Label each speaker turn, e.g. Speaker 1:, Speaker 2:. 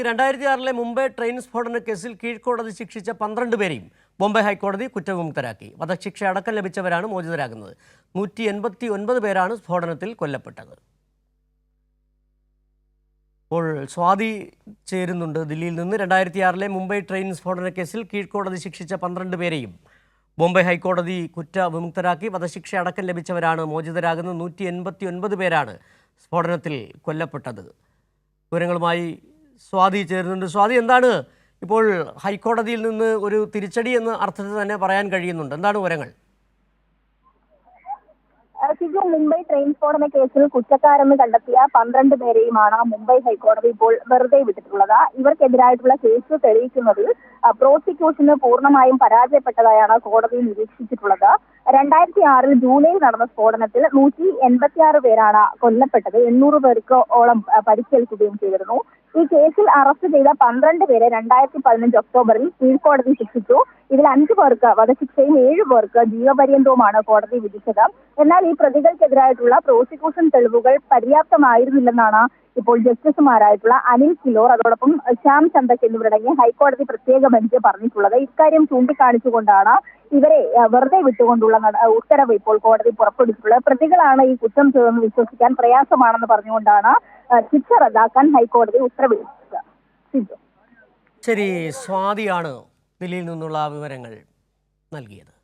Speaker 1: 2006 Mumbai train സ്ഫോടന കേസിൽ കീഴ്ക്കോടതി ശിക്ഷിച്ച 12 പേരെയും ബോംബെ ഹൈക്കോടതി കുറ്റവിമുക്തരാക്കി. വധശിക്ഷ അടക്കം ലഭിച്ചവരാണ് മോചിതരാകുന്നത്. 189 പേരാണ് സ്ഫോടനത്തിൽ കൊല്ലപ്പെട്ടത്. ഇപ്പോൾ സ്വാതി ചേരുന്നുണ്ട് ദില്ലിയിൽ നിന്ന്. 2006 മുംബൈ ട്രെയിൻ സ്ഫോടന കേസിൽ കീഴ്ക്കോടതി ശിക്ഷിച്ച 12 പേരെയും ബോംബെ ഹൈക്കോടതി കുറ്റവിമുക്തരാക്കി. വധശിക്ഷ അടക്കം ലഭിച്ചവരാണ് മോചിതരാകുന്നത്. 189 പേരാണ് സ്ഫോടനത്തിൽ കൊല്ലപ്പെട്ടത്. വിവരങ്ങളുമായി സ്വാതി ചേരുന്നുണ്ട്. സ്വാതി, എന്താണ് ഇപ്പോൾ ഹൈക്കോടതിയിൽ നിന്ന് ഒരു തിരിച്ചടി എന്ന അർത്ഥത്തിൽ തന്നെ പറയാൻ കഴിയുന്നുണ്ട്? എന്താണ് വിവരങ്ങൾ?
Speaker 2: മുംബൈ ട്രെയിൻ സ്ഫോടന കേസിൽ കുറ്റക്കാരെന്ന് കണ്ടെത്തിയ 12 പേരെയുമാണ് മുംബൈ ഹൈക്കോടതി ഇപ്പോൾ വെറുതെ വിട്ടിട്ടുള്ളത്. ഇവർക്കെതിരായിട്ടുള്ള കേസ് തെളിയിക്കുന്നതിൽ പ്രോസിക്യൂഷന് പൂർണ്ണമായും പരാജയപ്പെട്ടതായാണ് കോടതി നിരീക്ഷിച്ചിട്ടുള്ളത്. 2006 ജൂലൈയിൽ നടന്ന സ്ഫോടനത്തിൽ 186 പേരാണ് കൊല്ലപ്പെട്ടത്. 800 പേർക്കോളം പരിക്കേൽക്കുകയും ചെയ്തിരുന്നു. ഈ കേസിൽ അറസ്റ്റ് ചെയ്ത 12 പേരെ 2015 ഒക്ടോബറിൽ കീഴ്ക്കോടതി ശിക്ഷിച്ചു. ഇതിൽ 5 പേർക്ക് വധശിക്ഷയും 7 പേർക്ക് ജീവപര്യന്തവുമാണ് കോടതി വിധിച്ചത്. എന്നാൽ ഈ പ്രതികൾക്കെതിരായിട്ടുള്ള പ്രോസിക്യൂഷൻ തെളിവുകൾ പര്യാപ്തമായിരുന്നില്ലെന്നാണ് ഇപ്പോൾ ജസ്റ്റിസുമാരായിട്ടുള്ള അനിൽ കിലോർ, അതോടൊപ്പം ശ്യാം ചന്ദക് എന്നിവരടങ്ങിയ ഹൈക്കോടതി പ്രത്യേക ബെഞ്ച് പറഞ്ഞിട്ടുള്ളത്. ഇക്കാര്യം ചൂണ്ടിക്കാണിച്ചുകൊണ്ടാണ് ഇവരെ വെറുതെ വിട്ടുകൊണ്ടുള്ള ഉത്തരവ് ഇപ്പോൾ കോടതി പുറപ്പെടുവിച്ചിട്ടുള്ളത്. പ്രതികളാണ് ഈ കുറ്റം ചെയ്തെന്ന് വിശ്വസിക്കാൻ പ്രയാസമാണെന്ന് പറഞ്ഞുകൊണ്ടാണ് ശിക്ഷ റദ്ദാക്കാൻ ഹൈക്കോടതി ഉത്തരവിട്ടത്.
Speaker 1: ശരി, സ്വാതിയാണ് ദില്ലിയിൽ നിന്നുള്ള വിവരങ്ങൾ നൽകിയത്.